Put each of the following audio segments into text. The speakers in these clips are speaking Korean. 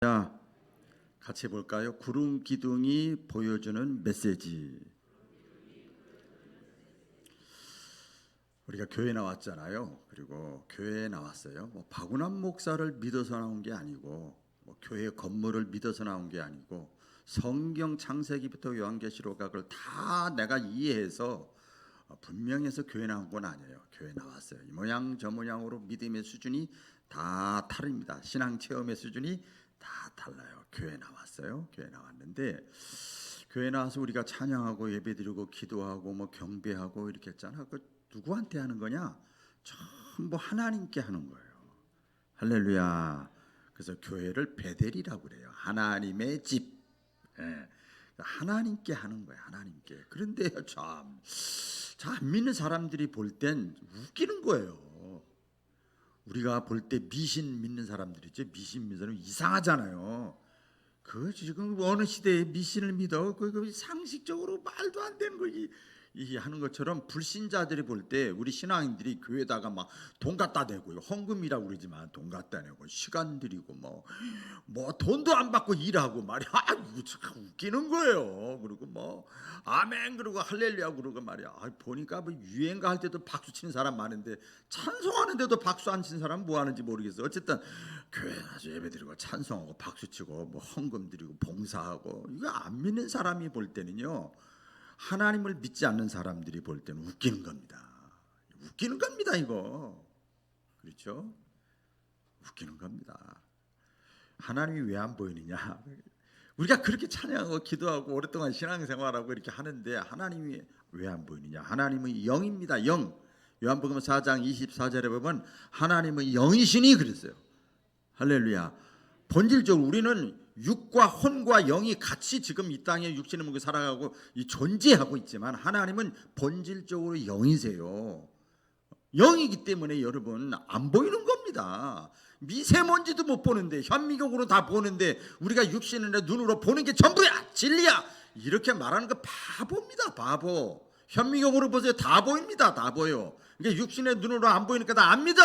자, 같이 볼까요? 구름 기둥이 보여주는 메시지. 우리가 교회 나왔잖아요. 그리고 교회에 나왔어요. 박운환 목사를 믿어서 나온 게 아니고, 교회 건물을 믿어서 나온 게 아니고, 성경 창세기부터 요한계시록을 다 내가 이해해서 분명히 해서 교회 나온 건 아니에요. 교회 나왔어요. 이 모양 저 모양으로 믿음의 수준이 다 다릅니다. 신앙 체험의 수준이 다 달라요. 교회 나왔어요. 교회 나왔는데 교회 나와서 우리가 찬양하고 예배드리고 기도하고 경배하고 이렇게 했잖아. 그 누구한테 하는 거냐? 전부 하나님께 하는 거예요. 할렐루야. 그래서 교회를 베델이라고 그래요. 하나님의 집. 예. 하나님께 하는 거예요. 하나님께. 그런데 참 안 믿는 사람들이 볼 땐 웃기는 거예요. 우리가 볼 때 미신 믿는 사람들이죠. 미신 믿는 사람 이상하잖아요. 그 지금 어느 시대에 미신을 믿어? 그 상식적으로 말도 안 되는 거 이 하는 것처럼 불신자들이 볼 때 우리 신앙인들이 교회다가 막 돈 갖다 대고 헌금이라고 그러지만 돈 갖다 내고 시간 들이고 뭐 돈도 안 받고 일하고 말이야. 이거 참 웃기는 거예요. 그리고 아멘 그러고 할렐루야 그러고 말이야. 보니까 유행가 할 때도 박수 치는 사람 많은데 찬송하는데도 박수 안 치는 사람 뭐 하는지 모르겠어. 어쨌든 교회 가서 예배드리고 찬송하고 박수 치고 헌금 드리고 봉사하고 이거 안 믿는 사람이 볼 때는요. 하나님을 믿지 않는 사람들이 볼 때는 웃기는 겁니다. 웃기는 겁니다 이거. 그렇죠? 웃기는 겁니다. 하나님이 왜 안 보이느냐? 우리가 그렇게 찬양하고 기도하고 오랫동안 신앙생활하고 이렇게 하는데 하나님이 왜 안 보이느냐? 하나님은 영입니다. 영. 요한복음 4장 24절에 보면 하나님은 영이시니 그랬어요. 할렐루야. 본질적으로 우리는 육과 혼과 영이 같이 지금 이 땅에 육신을 먹고 살아가고 존재하고 있지만 하나님은 본질적으로 영이세요. 영이기 때문에 여러분 안 보이는 겁니다. 미세먼지도 못 보는데 현미경으로 다 보는데 우리가 육신의 눈으로 보는 게 전부야 진리야 이렇게 말하는 거 바보입니다. 바보. 현미경으로 보세요. 다 보입니다. 다 보여. 그러니까 육신의 눈으로 안 보이니까 다 안 믿어.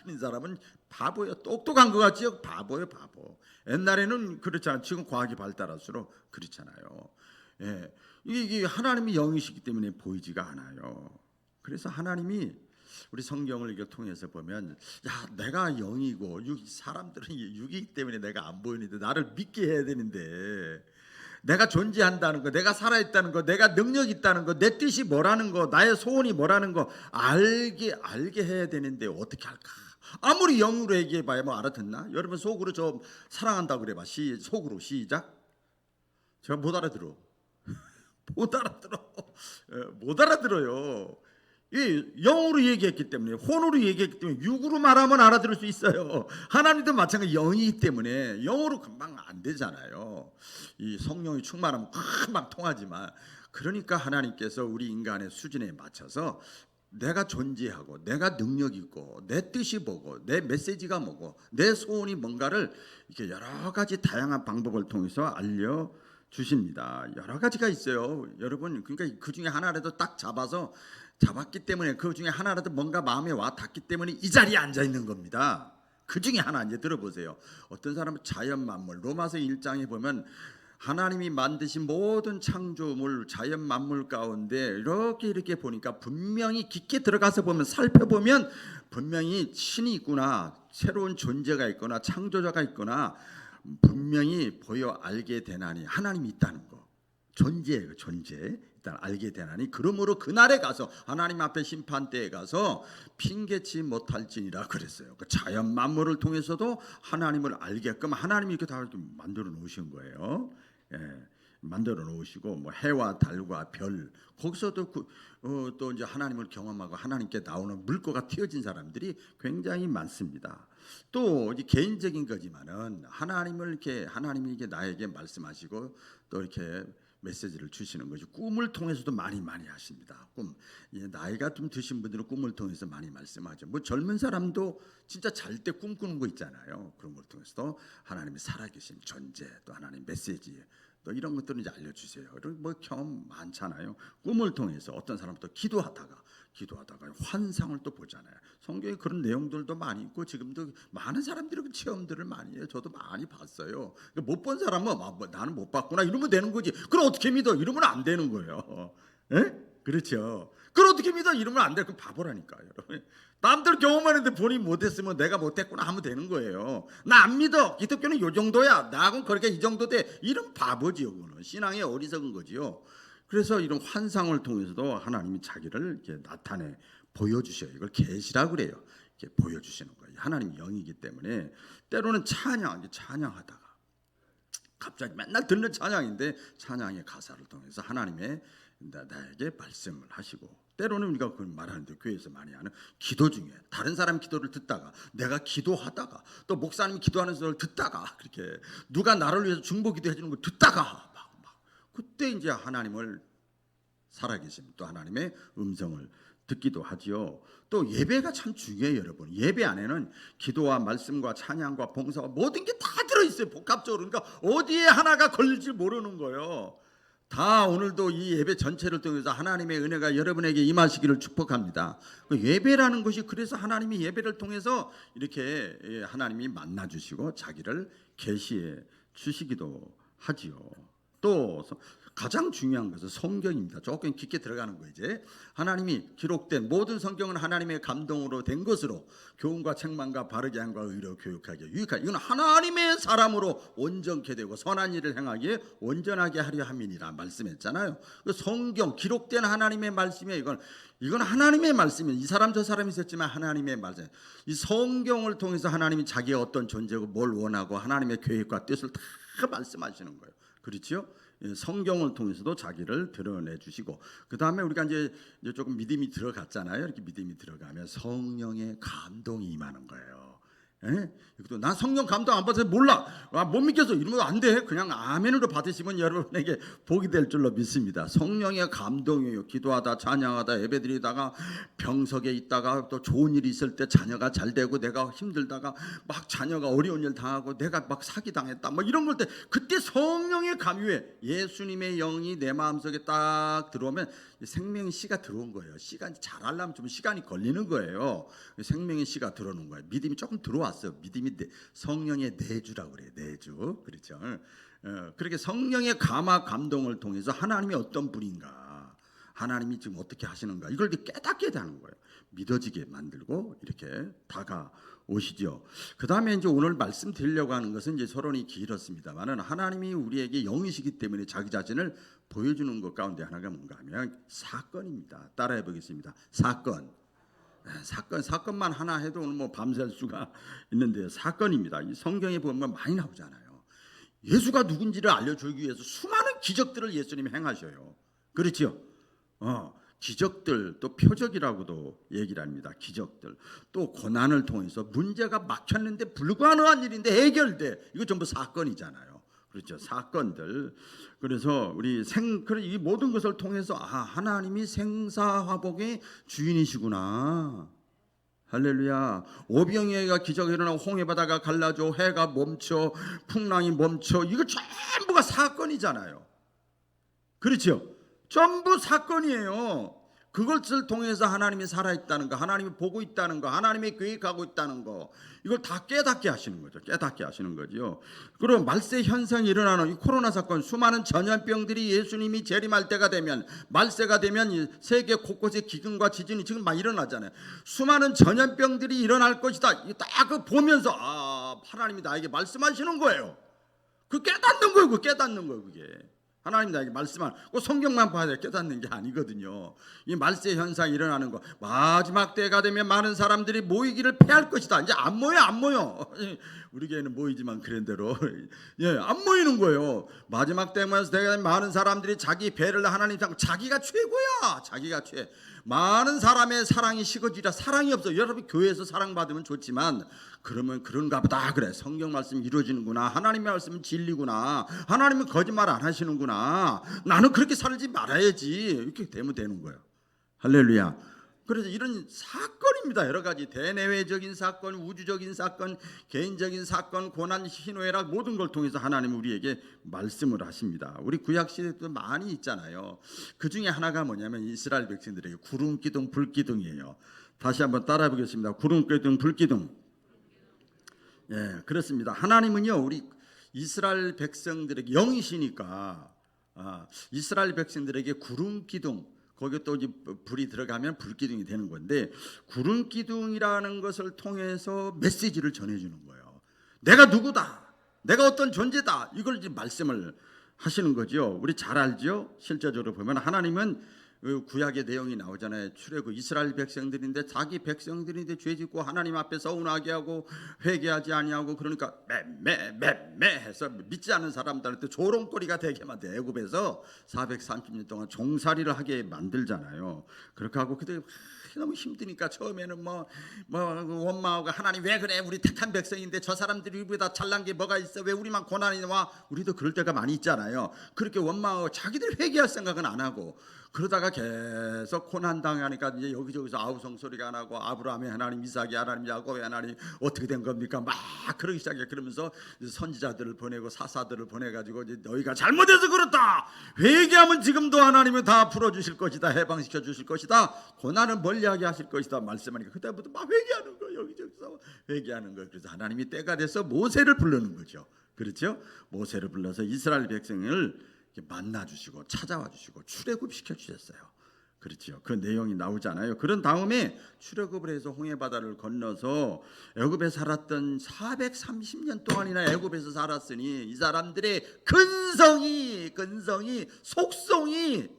그런 사람은 바보예요. 똑똑한 것 같지요? 바보예요. 바보. 옛날에는 그렇잖아요. 지금 과학이 발달할수록 그렇잖아요. 예. 이게 하나님이 영이시기 때문에 보이지가 않아요. 그래서 하나님이 우리 성경을 이렇게 통해서 보면 내가 영이고 사람들은 육이기 때문에 내가 안 보이는데 나를 믿게 해야 되는데 내가 존재한다는 거, 내가 살아있다는 거, 내가 능력이 있다는 거, 내 뜻이 뭐라는 거, 나의 소원이 뭐라는 거 알게 해야 되는데 어떻게 할까? 아무리 영으로 얘기해봐야 알아듣나? 여러분 속으로 저 사랑한다고 그래봐. 속으로 시작. 제가 못 알아들어. 못 알아들어요. 영으로 얘기했기 때문에 혼으로 얘기했기 때문에 육으로 말하면 알아들을 수 있어요. 하나님도 마찬가지 영이기 때문에 영으로 금방 안 되잖아요. 이 성령이 충만하면 금방 통하지만 그러니까 하나님께서 우리 인간의 수준에 맞춰서 내가 존재하고 내가 능력 있고 내 뜻이 뭐고 내 메시지가 뭐고 내 소원이 뭔가를 이렇게 여러 가지 다양한 방법을 통해서 알려 주십니다. 여러 가지가 있어요. 여러분 그러니까 그 중에 하나라도 딱 잡았기 때문에 그 중에 하나라도 뭔가 마음에 와 닿기 때문에 이 자리에 앉아 있는 겁니다. 그 중에 하나 이제 들어보세요. 어떤 사람은 자연 만물 로마서 1장에 보면 하나님이 만드신 모든 창조물 자연 만물 가운데 이렇게 보니까 분명히 깊게 들어가서 보면 살펴보면 분명히 신이 있구나 새로운 존재가 있거나 창조자가 있거나 분명히 보여 알게 되나니 하나님이 있다는 거 존재예요. 존재 일단 알게 되나니 그러므로 그날에 가서 하나님 앞에 심판대에 가서 핑계치 못할지니라 그랬어요. 그 자연 만물을 통해서도 하나님을 알게끔 하나님이 이렇게 다 만들어 놓으신 거예요. 예, 만들어 놓으시고 해와 달과 별 거기서도 또 이제 하나님을 경험하고 하나님께 나오는 물꼬가 튀어진 사람들이 굉장히 많습니다. 또 개인적인 거지만은 하나님이 이렇게 나에게 말씀하시고 또 이렇게 메시지를 주시는 거죠. 꿈을 통해서도 많이 하십니다. 꿈. 나이가 좀 드신 분들은 꿈을 통해서 많이 말씀하죠. 젊은 사람도 진짜 잘 때 꿈꾸는 거 있잖아요. 그런 걸 통해서도 하나님이 살아계신 존재, 또 하나님 메시지, 또 이런 것들을 이제 알려주세요. 이런 경험 많잖아요. 꿈을 통해서 어떤 사람은 또 기도하다가 기도하다가 환상을 또 보잖아요. 성경에 그런 내용들도 많이 있고 지금도 많은 사람들이 그 체험들을 많이 해요. 저도 많이 봤어요. 못 본 사람은 나는 못 봤구나 이러면 되는 거지. 그럼 어떻게 믿어? 이러면 안 되는 거예요. 예? 그렇죠. 그걸 어떻게 믿어? 이러면 안 돼. 그 바보라니까요. 여러분. 남들 경험하는데 본인 못했으면 내가 못했구나 하면 되는 거예요. 나 안 믿어. 기독교는 요 정도야. 나하고는 그렇게 이 정도 돼. 이런 바보지요. 그거는 신앙의 어리석은 거지요. 그래서 이런 환상을 통해서도 하나님이 자기를 이렇게 나타내 보여주셔요. 이걸 계시라고 그래요. 이렇게 보여주시는 거예요. 하나님 영이기 때문에 때로는 찬양하다가 갑자기 맨날 듣는 찬양인데 찬양의 가사를 통해서 하나님의 나에게 말씀을 하시고 때로는 우리가 그걸 말하는데 교회에서 많이 하는 기도 중에 다른 사람 기도를 듣다가 내가 기도하다가 또 목사님이 기도하는 소리를 듣다가 그렇게 누가 나를 위해서 중보 기도해 주는 걸 듣다가 막 그때 이제 하나님을 살아계심 또 하나님의 음성을 듣기도 하지요. 또 예배가 참 중요해요, 여러분. 예배 안에는 기도와 말씀과 찬양과 봉사와 모든 게 다 들어있어요. 복합적으로. 그러니까 어디에 하나가 걸릴지 모르는 거예요. 다 오늘도 이 예배 전체를 통해서 하나님의 은혜가 여러분에게 임하시기를 축복합니다. 그 예배라는 것이 그래서 하나님이 예배를 통해서 이렇게 하나님이 만나주시고 자기를 계시해 주시기도 하지요. 또 가장 중요한 것은 성경입니다. 조금 깊게 들어가는 거 이제 하나님이 기록된 모든 성경은 하나님의 감동으로 된 것으로 교훈과 책망과 바르게 함과 의로 교육하게 유익하게 이건 하나님의 사람으로 온전케 되고 선한 일을 행하기에 온전하게 하려 함이니라 말씀했잖아요. 그 성경 기록된 하나님의 말씀에 이건 하나님의 말씀이에요. 이 사람 저 사람이 있었지만 하나님의 말씀. 이 성경을 통해서 하나님이 자기의 어떤 존재고 뭘 원하고 하나님의 계획과 뜻을 다 말씀하시는 거예요. 그렇죠? 성경을 통해서도 자기를 드러내 주시고 그 다음에 우리가 이제 조금 믿음이 들어갔잖아요. 이렇게 믿음이 들어가면 성령의 감동이 임하는 거예요. 예? 난 성령 감동 안 받아서 몰라. 못 믿겠어. 이러면 안 돼. 그냥 아멘으로 받으시면 여러분에게 복이 될 줄로 믿습니다. 성령의 감동이에요. 기도하다 찬양하다 예배드리다가 병석에 있다가 또 좋은 일이 있을 때 자녀가 잘 되고 내가 힘들다가 막 자녀가 어려운 일 당하고 내가 막 사기당했다 뭐 이런 걸 때 그때 성령의 감유에 예수님의 영이 내 마음속에 딱 들어오면 생명의 씨가 들어온 거예요. 씨가 자라려면 좀 시간이 걸리는 거예요. 생명의 씨가 들어오는 거예요. 믿음이 조금 들어왔어요. 믿음이 성령의 내주라고 그래요. 내주. 그렇죠. 그렇게 성령의 감화 감동을 통해서 하나님이 어떤 분인가 하나님이 지금 어떻게 하시는가 이걸 깨닫게 되는 거예요. 믿어지게 만들고 이렇게 다가오시죠. 그 다음에 이제 오늘 말씀드리려고 하는 것은 이제 서론이 길었습니다만은 하나님이 우리에게 영이시기 때문에 자기 자신을 보여주는 것 가운데 하나가 뭔가 하면 사건입니다. 따라해 보겠습니다. 사건만 하나 해도 오늘 뭐 밤샐 수가 있는데요. 사건입니다. 이 성경에 보면 많이 나오잖아요. 예수가 누군지를 알려주기 위해서 수많은 기적들을 예수님이 행하셔요. 그렇죠? 기적들 또 표적이라고도 얘기를 합니다. 기적들 또 고난을 통해서 문제가 막혔는데 불가능한 일인데 해결돼. 이거 전부 사건이잖아요. 그렇죠. 사건들. 그래서 이 모든 것을 통해서 하나님이 생사화복의 주인이시구나. 할렐루야. 오병이어가 기적이 일어나고 홍해바다가 갈라져 해가 멈춰 풍랑이 멈춰 이거 전부가 사건이잖아요. 그렇죠. 전부 사건이에요. 그것을 통해서 하나님이 살아있다는 거, 하나님이 보고 있다는 거, 하나님이 계획하고 있다는 거 이걸 다 깨닫게 하시는 거죠. 깨닫게 하시는 거죠. 그리고 말세 현상이 일어나는 이 코로나 사건 수많은 전염병들이 예수님이 재림할 때가 되면 말세가 되면 세계 곳곳에 기근과 지진이 지금 막 일어나잖아요. 수많은 전염병들이 일어날 것이다. 딱 그 보면서 하나님이 나에게 말씀하시는 거예요. 그 깨닫는 거예요. 그게. 하나님 나에게 말씀하는 성경만 봐야 돼 깨닫는 게 아니거든요. 이 말세 현상이 일어나는 거 마지막 때가 되면 많은 사람들이 모이기를 패할 것이다. 이제 안 모여. 우리 교회는 모이지만 그런 대로 안 모이는 거예요. 마지막 때면서 되면 많은 사람들이 자기 배를 하나님 상 자기가 최고야. 자기가 최. 많은 사람의 사랑이 식어지라 사랑이 없어. 여러분 교회에서 사랑받으면 좋지만 그러면 그런가 보다 그래. 성경 말씀이 이루어지는구나. 하나님의 말씀은 진리구나. 하나님은 거짓말 안 하시는구나. 나는 그렇게 살지 말아야지. 이렇게 되면 되는 거예요. 할렐루야. 그래서 이런 사건입니다. 여러 가지 대내외적인 사건, 우주적인 사건, 개인적인 사건, 고난, 희노애락 모든 걸 통해서 하나님 우리에게 말씀을 하십니다. 우리 구약 시대도 많이 있잖아요. 그 중에 하나가 뭐냐면 이스라엘 백성들에게 구름 기둥, 불 기둥이에요. 다시 한번 따라해 보겠습니다. 구름 기둥, 불 기둥. 예, 그렇습니다. 하나님은요 우리 이스라엘 백성들에게 영이시니까 이스라엘 백성들에게 구름 기둥, 거기에 또 이제 불이 들어가면 불 기둥이 되는 건데, 구름 기둥이라는 것을 통해서 메시지를 전해주는 거예요. 내가 누구다, 내가 어떤 존재다, 이걸 이제 말씀을 하시는 거죠. 우리 잘 알죠. 실제적으로 보면 하나님은 구약의 내용이 나오잖아요. 출애굽 이스라엘 백성들인데 자기 백성들인데 죄짓고 하나님 앞에 서운하게 하고 회개하지 아니하고, 그러니까 매매매매 해서 믿지 않는 사람들한테 조롱거리가 되게 만들, 애굽에서 430년 동안 종살이를 하게 만들잖아요. 그렇게 하고 그때 너무 힘드니까 처음에는 뭐 원망하고, 하나님 왜 그래, 우리 택한 백성인데 저 사람들이 우리보다 잘난 게 뭐가 있어, 왜 우리만 고난이 와. 우리도 그럴 때가 많이 있잖아요. 그렇게 원망하고 자기들 회개할 생각은 안 하고, 그러다가 계속 고난 당하니까 이제 여기저기서 아우성 소리가 나고, 아브라함의 하나님, 이삭의 하나님, 야곱의 하나님 어떻게 된 겁니까? 막 그러기 시작해. 그러면서 선지자들을 보내고 사사들을 보내가지고 이제 너희가 잘못해서 그렇다, 회개하면 지금도 하나님은 다 풀어주실 것이다, 해방시켜 주실 것이다, 고난은 멀리하게 하실 것이다 말씀하니까 그때부터 막 회개하는 거예요. 여기저기서 회개하는 거예요. 그래서 하나님이 때가 돼서 모세를 부르는 거죠. 그렇죠? 모세를 불러서 이스라엘 백성을 만나 주시고 찾아와 주시고 출애굽 시켜 주셨어요. 그렇죠. 그 내용이 나오잖아요. 그런 다음에 출애굽을 해서 홍해 바다를 건너서 애굽에 살았던 430년 동안이나 애굽에서 살았으니 이 사람들의 근성이 속성이,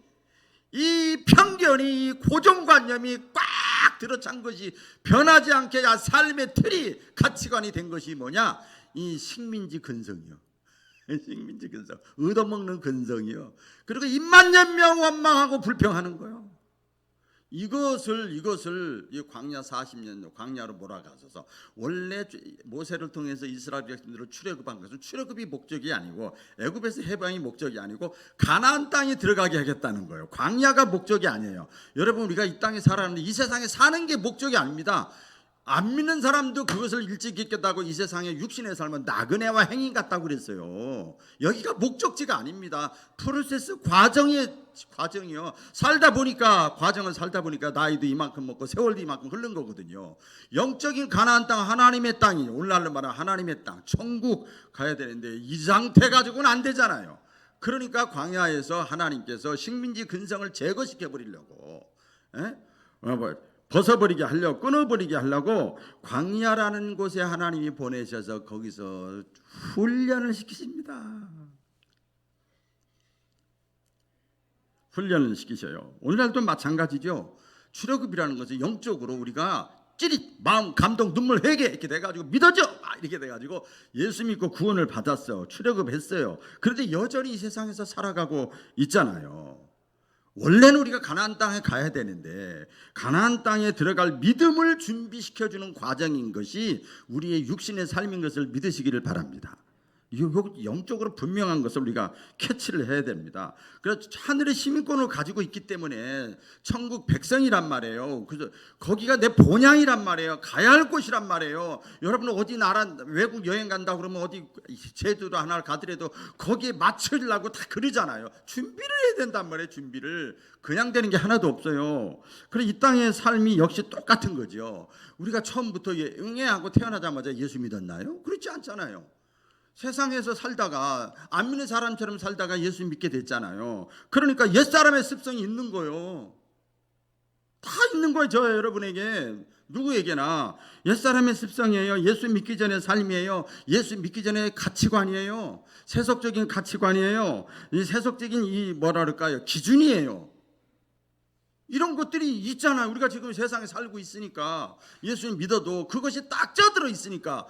이 편견이, 고정관념이 꽉 들어찬 것이, 변하지 않게 삶의 틀이, 가치관이 된 것이 뭐냐? 이 식민지 근성이요. 식민지 근성, 얻어먹는 근성이요. 그리고 20,000명 원망하고 불평하는 거예요. 이것을 이 광야 40년 광야로 몰아가셔서, 원래 모세를 통해서 이스라엘 백성들을 출애굽한 것은 출애굽이 목적이 아니고, 애굽에서 해방이 목적이 아니고 가나안 땅에 들어가게 하겠다는 거예요. 광야가 목적이 아니에요. 여러분, 우리가 이 땅에 살아가는데 이 세상에 사는 게 목적이 아닙니다. 안 믿는 사람도 그것을 일찍 잊겠다고 이 세상에 육신의 삶은 나그네와 행인 같다고 그랬어요. 여기가 목적지가 아닙니다. 프로세스 과정이요. 과정을 살다 보니까 나이도 이만큼 먹고 세월도 이만큼 흐른 거거든요. 영적인 가나안 땅, 하나님의 땅이, 오늘날로 말하면 하나님의 땅, 천국 가야 되는데 이 상태 가지고는 안 되잖아요. 그러니까 광야에서 하나님께서 식민지 근성을 제거시켜 버리려고, 벗어버리게 하려고, 끊어버리게 하려고 광야라는 곳에 하나님이 보내셔서 거기서 훈련을 시키십니다. 훈련을 시키셔요. 오늘날도 마찬가지죠. 출애굽이라는 것은 영적으로 우리가 찌릿, 마음, 감동, 눈물, 회개 이렇게 돼가지고 믿어져 이렇게 돼가지고 예수 믿고 구원을 받았어요. 출애굽했어요. 그런데 여전히 이 세상에서 살아가고 있잖아요. 원래는 우리가 가나안 땅에 가야 되는데, 가나안 땅에 들어갈 믿음을 준비시켜주는 과정인 것이 우리의 육신의 삶인 것을 믿으시기를 바랍니다. 이거 영적으로 분명한 것을 우리가 캐치를 해야 됩니다. 그래서 하늘의 시민권을 가지고 있기 때문에 천국 백성이란 말이에요. 그래서 거기가 내 본향이란 말이에요. 가야 할 곳이란 말이에요. 여러분 어디 나라 외국 여행 간다 그러면 어디 제주도 하나를 가더라도 거기에 맞추려고 다 그러잖아요. 준비를 해야 된단 말이에요. 준비를. 그냥 되는 게 하나도 없어요. 그래서 이 땅의 삶이 역시 똑같은 거죠. 우리가 처음부터 응애하고 태어나자마자 예수 믿었나요? 그렇지 않잖아요. 세상에서 살다가 안 믿는 사람처럼 살다가 예수 믿게 됐잖아요. 그러니까 옛사람의 습성이 있는 거예요. 다 있는 거예요. 저 여러분에게, 누구에게나 옛사람의 습성이에요. 예수 믿기 전의 삶이에요. 예수 믿기 전의 가치관이에요. 세속적인 가치관이에요. 이 세속적인 이 뭐랄까요, 기준이에요. 이런 것들이 있잖아요. 우리가 지금 세상에 살고 있으니까, 예수님 믿어도 그것이 딱 쪄들어 있으니까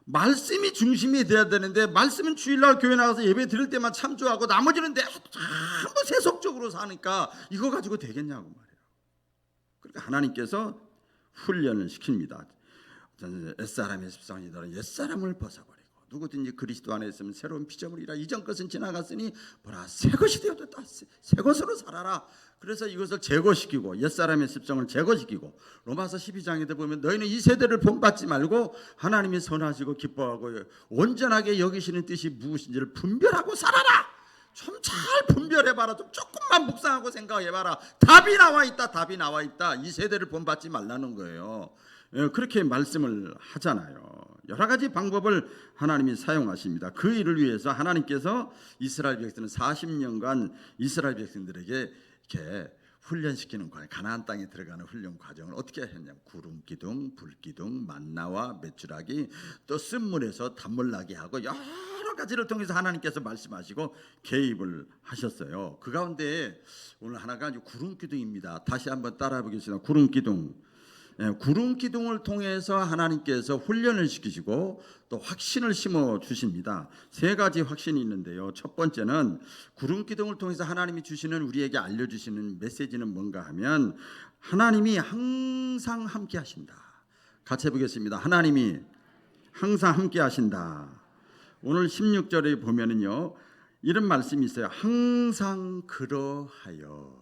말씀이 중심이 돼야 되는데, 말씀은 주일날 교회 나가서 예배 드릴 때만 참조하고 나머지는 전부 세속적으로 사니까 이거 가지고 되겠냐고 말이에요. 그러니까 하나님께서 훈련을 시킵니다. 옛사람의 습성이더라 옛사람을 벗어버리고 누구든지 그리스도 안에 있으면 새로운 피조물이라 이전 것은 지나갔으니 보라 새 것이 되었다. 새 것으로 살아라. 그래서 이것을 제거시키고 옛사람의 습성을 제거시키고 로마서 12장에도 보면 너희는 이 세대를 본받지 말고 하나님이 선하시고 기뻐하고 온전하게 여기시는 뜻이 무엇인지를 분별하고 살아라. 좀 잘 분별해봐라. 좀 조금만 묵상하고 생각해봐라. 답이 나와 있다. 답이 나와 있다. 이 세대를 본받지 말라는 거예요. 그렇게 말씀을 하잖아요. 여러 가지 방법을 하나님이 사용하십니다. 그 일을 위해서 하나님께서 이스라엘 백성은 40년간 이스라엘 백성들에게 이렇게 훈련시키는 과정, 가나안 땅에 들어가는 훈련 과정을 어떻게 했냐면 구름 기둥, 불 기둥, 만나와 메추라기, 또 쓴물에서 단물 나게 하고 여러 가지를 통해서 하나님께서 말씀하시고 개입을 하셨어요. 그 가운데 오늘 하나가 구름 기둥입니다. 다시 한번 따라해 보겠습니다. 구름 기둥. 구름 기둥을 통해서 하나님께서 훈련을 시키시고 또 확신을 심어 주십니다. 세 가지 확신이 있는데요. 첫 번째는 구름 기둥을 통해서 하나님이 주시는 우리에게 알려주시는 메시지는 뭔가 하면 하나님이 항상 함께 하신다. 같이 해보겠습니다. 하나님이 항상 함께 하신다. 오늘 16절에 보면은요 이런 말씀이 있어요. 항상 그러하여.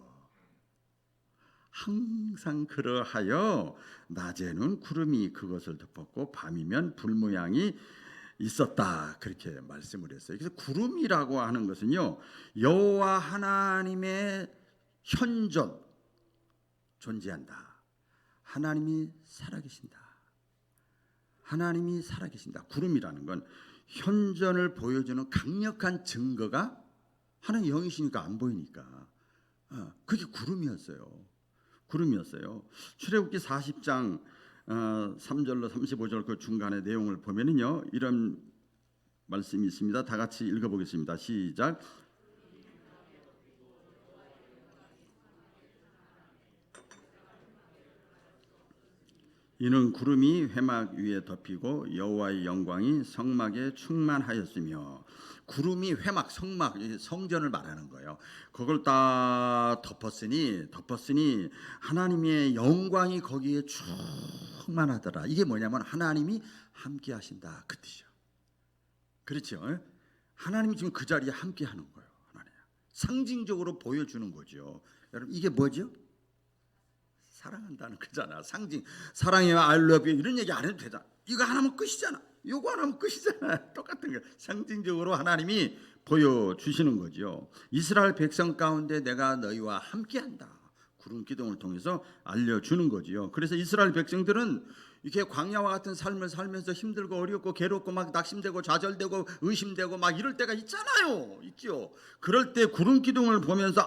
항상 그러하여 낮에는 구름이 그것을 덮었고 밤이면 불 모양이 있었다. 그렇게 말씀을 했어요. 그래서 구름이라고 하는 것은요 여호와 하나님의 현존 존재한다. 하나님이 살아계신다. 하나님이 살아계신다. 구름이라는 건 현존을 보여주는 강력한 증거가 하나님 영이시니까 안 보이니까 그게 구름이었어요. 구름이었어요. 출애굽기 40장 3절로 35절 그 중간의 내용을 보면은요 이런 말씀이 있습니다. 다 같이 읽어보겠습니다. 시작. 이는 구름이 회막 위에 덮이고 여호와의 영광이 성막에 충만하였으며 구름이 회막 성막 성전을 말하는 거예요. 그걸 다 덮었으니 하나님의 영광이 거기에 충만하더라. 이게 뭐냐면 하나님이 함께 하신다 그 뜻이죠. 그렇죠? 하나님이 지금 그 자리에 함께 하는 거예요. 하나님 상징적으로 보여주는 거죠. 여러분 이게 뭐죠? 사랑한다는 거잖아. 상징. 사랑해요, I love you 이런 얘기 안 해도 되잖아. 이거 하나면 끝이잖아. 이거 하나면 끝이잖아. 똑같은 거. 상징적으로 하나님이 보여주시는 거죠. 이스라엘 백성 가운데 내가 너희와 함께한다. 구름 기둥을 통해서 알려주는 거지요. 그래서 이스라엘 백성들은 이렇게 광야와 같은 삶을 살면서 힘들고 어렵고 괴롭고 막 낙심되고 좌절되고 의심되고 막 이럴 때가 있잖아요. 있죠. 그럴 때 구름 기둥을 보면서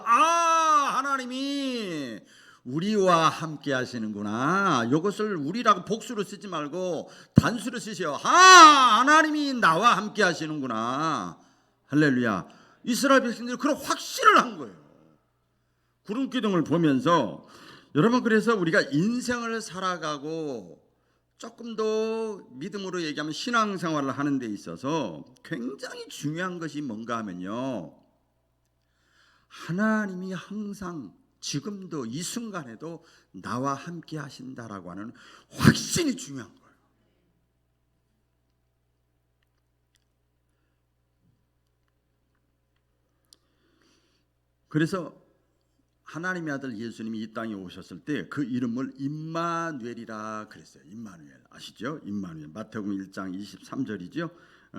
하나님이 우리와 함께 하시는구나. 이것을 우리라고 복수로 쓰지 말고 단수로 쓰세요. 하나님이 나와 함께 하시는구나. 할렐루야. 이스라엘 백성들이 그런 확신을 한 거예요. 구름 기둥을 보면서 여러분 그래서 우리가 인생을 살아가고 조금 더 믿음으로 얘기하면 신앙생활을 하는 데 있어서 굉장히 중요한 것이 뭔가 하면요 하나님이 항상 지금도 이 순간에도 나와 함께 하신다라고 하는 확신이 중요한 거예요. 그래서 하나님의 아들 예수님이 이 땅에 오셨을 때 그 이름을 임마누엘이라 그랬어요. 임마누엘 아시죠? 임마누엘. 마태복음 1장 23절이죠.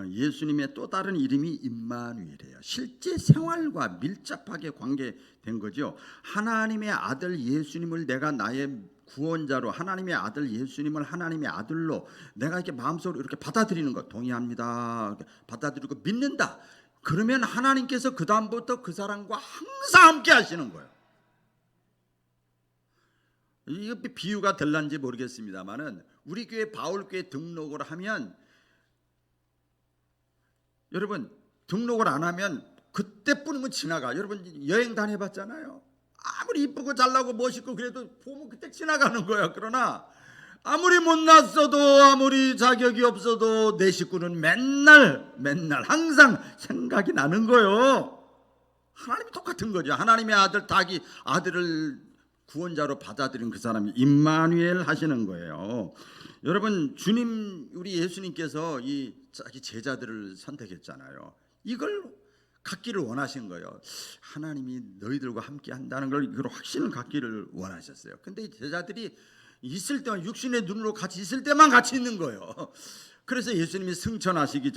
예수님의 또 다른 이름이 임마누엘이에요. 실제 생활과 밀접하게 관계된 거죠. 하나님의 아들 예수님을 내가 나의 구원자로 하나님의 아들 예수님을 하나님의 아들로 내가 이렇게 마음속으로 이렇게 받아들이는 것 동의합니다. 받아들이고 믿는다. 그러면 하나님께서 그 다음부터 그 사람과 항상 함께 하시는 거예요. 이게 비유가 될런지 모르겠습니다만은 우리 교회 바울교회 등록을 하면 여러분 등록을 안 하면 그때뿐이면 지나가. 여러분 여행 다녀봤잖아요. 아무리 이쁘고 잘나고 멋있고 그래도 보면 그때 지나가는 거야. 그러나 아무리 못났어도 아무리 자격이 없어도 내 식구는 맨날 항상 생각이 나는 거예요. 하나님이 똑같은 거죠. 하나님의 아들 닭이 아들을 구원자로 받아들인 그 사람이 임마누엘 하시는 거예요. 여러분, 주님, 우리 예수님께서 이 자기 제자들을 선택했잖아요. 이걸 갖기를 원하신 거예요. 하나님이 너희들과 함께 한다는 걸, 이걸 확신을 갖기를 원하셨어요. 근데 제자들이 있을 때만, 육신의 눈으로 같이 있을 때만 같이 있는 거예요. 그래서 예수님이 승천하시기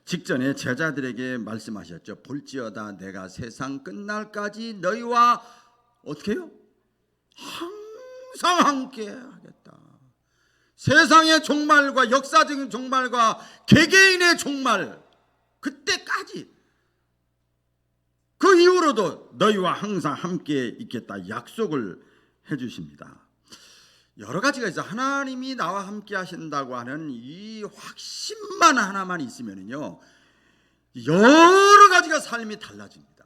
직전에 제자들에게 말씀하셨죠. 볼지어다 내가 세상 끝날까지 너희와 어떻게 해요? 항상 함께 하겠다. 세상의 종말과 역사적인 종말과 개개인의 종말, 그때까지, 그 이후로도 너희와 항상 함께 있겠다 약속을 해주십니다. 여러 가지가 있어요. 하나님이 나와 함께 하신다고 하는 이 확신만 하나만 있으면요, 여러 가지가 삶이 달라집니다.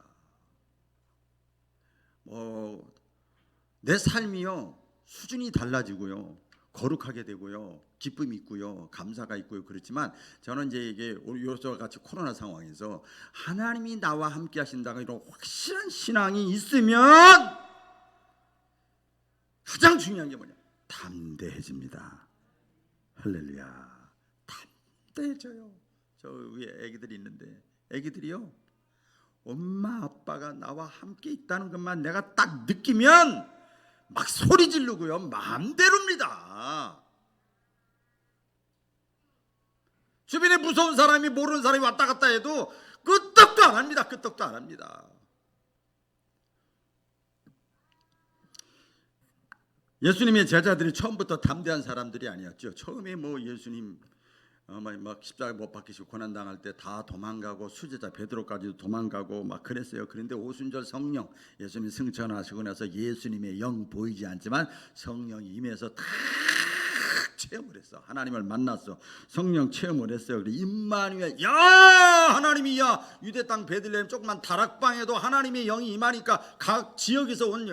내 삶이요, 수준이 달라지고요, 거룩하게 되고요, 기쁨이 있고요, 감사가 있고요. 그렇지만 저는 이제 이게 요새 같이 코로나 상황에서 하나님이 나와 함께 하신다는 이런 확실한 신앙이 있으면 가장 중요한 게 뭐냐? 담대해집니다. 할렐루야. 담대해져요. 저 위에 애기들이 있는데, 애기들이요, 엄마 아빠가 나와 함께 있다는 것만 내가 딱 느끼면 막 소리 지르고요, 마음대로입니다. 주변에 무서운 사람이, 모르는 사람이 왔다 갔다 해도 끄떡도 안 합니다. 끄떡도 안 합니다. 예수님의 제자들이 처음부터 담대한 사람들이 아니었죠. 처음에 예수님 막 십자가에 못 박히시고 고난 당할 때 다 도망가고, 수제자 베드로까지도 도망가고 막 그랬어요. 그런데 오순절 성령, 예수님 승천하시고 나서 예수님의 영 보이지 않지만 성령이 임해서 다 체험을 했어. 하나님을 만났어. 성령 체험을 했어요. 그래, 임마누엘, 야 하나님이, 야 유대 땅 베들레헴 조그만 다락방에도 하나님의 영이 임하니까 각 지역에서 온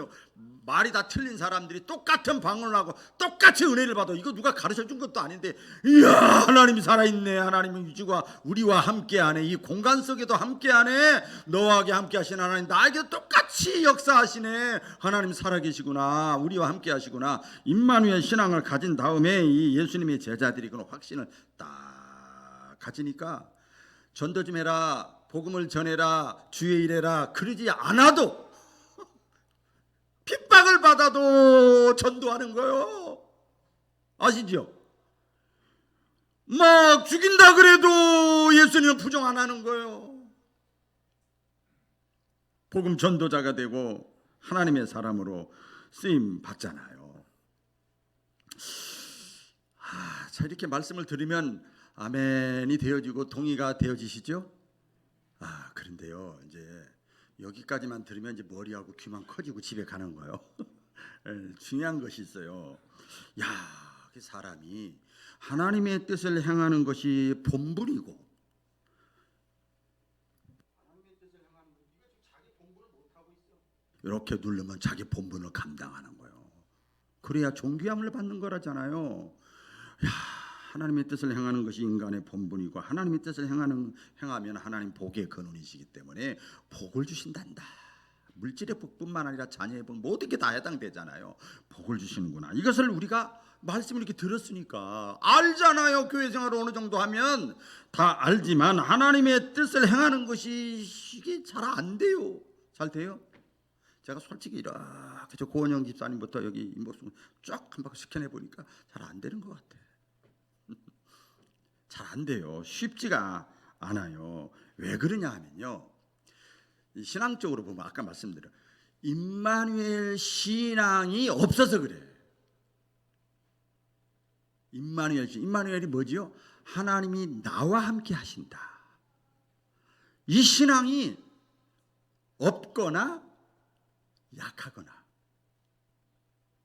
말이 다 틀린 사람들이 똑같은 방언을 하고 똑같이 은혜를 받아. 이거 누가 가르쳐준 것도 아닌데, 이야 하나님이 살아있네, 하나님은 유지와 우리와 함께하네, 이 공간 속에도 함께하네, 너와 함께 하시는 하나님, 나에게도 똑같이 역사하시네, 하나님 살아계시구나, 우리와 함께하시구나. 임마누엘 신앙을 가진 다음에 이 예수님의 제자들이 그런 확신을 딱 가지니까 전도 좀 해라, 복음을 전해라, 주의 일해라 그러지 않아도, 핍박을 받아도 전도하는 거요. 아시죠? 막 죽인다 그래도 예수님은 부정 안 하는 거예요. 복음 전도자가 되고 하나님의 사람으로 쓰임 받잖아요. 자, 이렇게 말씀을 들으면 아멘이 되어지고 동의가 되어지시죠? 그런데요, 이제 여기까지만 들으면 이제 머리하고 귀만 커지고 집에 가는 거예요. 중요한 것이 있어요. 야, 그 사람이 하나님의 뜻을 행하는 것이 본분이고, 하나님의 뜻을 행하는 것, 이거 지금 자기 본분을 못 하고 있어. 이렇게 누르면 자기 본분을 감당하는 거예요. 그래야 존귀함을 받는 거라잖아요. 야, 하나님의 뜻을 행하는 것이 인간의 본분이고, 하나님의 뜻을 행하면 하나님 복의 근원이시기 때문에 복을 주신단다. 물질의 복뿐만 아니라 자녀의 복, 모든 게 다 해당되잖아요. 복을 주시는구나. 이것을 우리가 말씀을 이렇게 들었으니까 알잖아요. 교회 생활을 어느 정도 하면 다 알지만 하나님의 뜻을 행하는 것이 이게 잘 안 돼요. 잘 돼요? 제가 솔직히 이렇게 저 고원영 집사님부터 여기 임복순 쫙 한 바퀴 스캔해 보니까 잘 안 되는 것 같아. 잘 안 돼요. 쉽지가 않아요. 왜 그러냐 하면요, 신앙적으로 보면 아까 말씀드린 임마누엘 신앙이 없어서 그래. 임마누엘이 뭐지요? 하나님이 나와 함께 하신다. 이 신앙이 없거나 약하거나,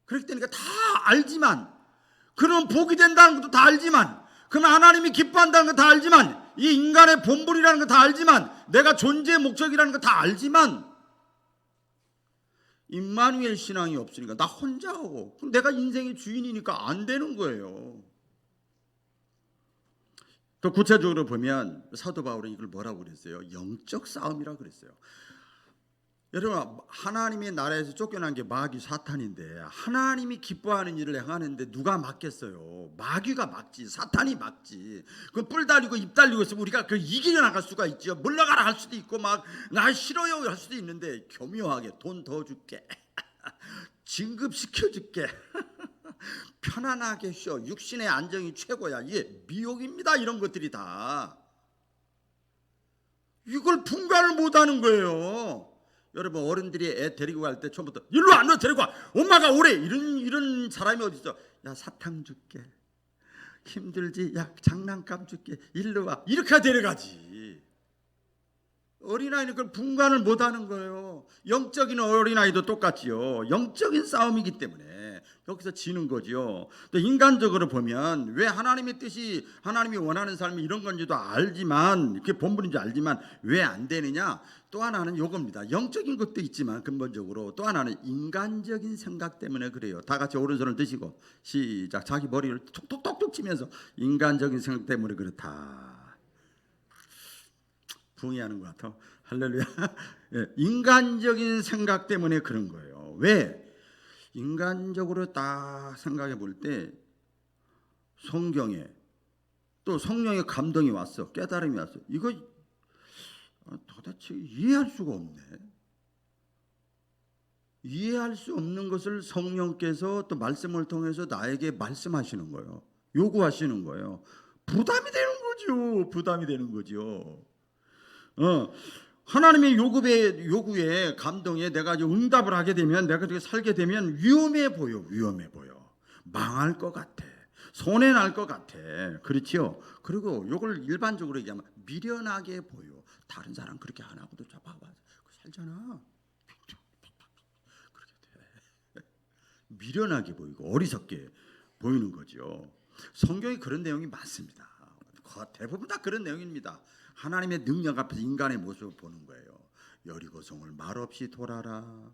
그렇기 때문에 다 알지만, 그런 복이 된다는 것도 다 알지만, 그러면 하나님이 기뻐한다는 거 다 알지만, 이 인간의 본분이라는 거 다 알지만, 내가 존재의 목적이라는 거 다 알지만, 임마누엘 신앙이 없으니까 나 혼자 하고, 그럼 내가 인생의 주인이니까 안 되는 거예요. 또 구체적으로 보면 사도 바울은 이걸 뭐라고 그랬어요? 영적 싸움이라고 그랬어요. 여러분, 하나님의 나라에서 쫓겨난 게 마귀 사탄인데 하나님이 기뻐하는 일을 행하는데 누가 막겠어요? 마귀가 막지, 사탄이 막지. 그 뿔 달리고 입 달리고 있으면 우리가 그 이겨 나갈 수가 있죠. 물러가라 할 수도 있고 막 나 싫어요 할 수도 있는데 교묘하게 돈 더 줄게, 진급시켜 줄게, 편안하게 쉬어, 육신의 안정이 최고야. 이게 미혹입니다. 이런 것들이 다 이걸 분간을 못하는 거예요. 여러분, 어른들이 애 데리고 갈 때 처음부터 일로 와, 너 데리고 와, 엄마가 오래, 이런 사람이 어디 있어? 야, 사탕 줄게, 힘들지? 야, 장난감 줄게, 일로 와, 이렇게 데려가지. 어린아이는 그걸 분간을 못하는 거예요. 영적인 어린아이도 똑같지요. 영적인 싸움이기 때문에 여기서 지는 거지요. 또 인간적으로 보면 왜 하나님의 뜻이, 하나님이 원하는 삶이 이런 건지도 알지만, 그게 본분인지 알지만 왜 안 되느냐? 또 하나는 요겁니다. 영적인 것도 있지만 근본적으로 또 하나는 인간적인 생각 때문에 그래요. 다 같이 오른손을 드시고 시작. 자기 머리를 톡톡톡톡 치면서 인간적인 생각 때문에 그렇다. 붕이하는 것 같아. 할렐루야. 예, 인간적인 생각 때문에 그런 거예요. 왜? 인간적으로 딱 생각해 볼 때 성경에 또 성령의 감동이 왔어, 깨달음이 왔어. 이거 도대체 이해할 수가 없네. 이해할 수 없는 것을 성령께서 또 말씀을 통해서 나에게 말씀하시는 거예요. 요구하시는 거예요. 부담이 되는 거죠. 부담이 되는 거죠. 하나님의 요구에 감동에 내가 응답을 하게 되면, 내가 그렇게 살게 되면 위험해 보여. 망할 것 같아. 손해 날 것 같아. 그렇죠? 그리고 이걸 일반적으로 얘기하면 미련하게 보여. 다른 사람 그렇게 안 하고도 봐봐, 살잖아. 그렇게 돼. 미련하게 보이고 어리석게 보이는 거죠. 성경에 그런 내용이 많습니다. 대부분 다 그런 내용입니다. 하나님의 능력 앞에서 인간의 모습을 보는 거예요. 여리고성을 말없이 돌아라.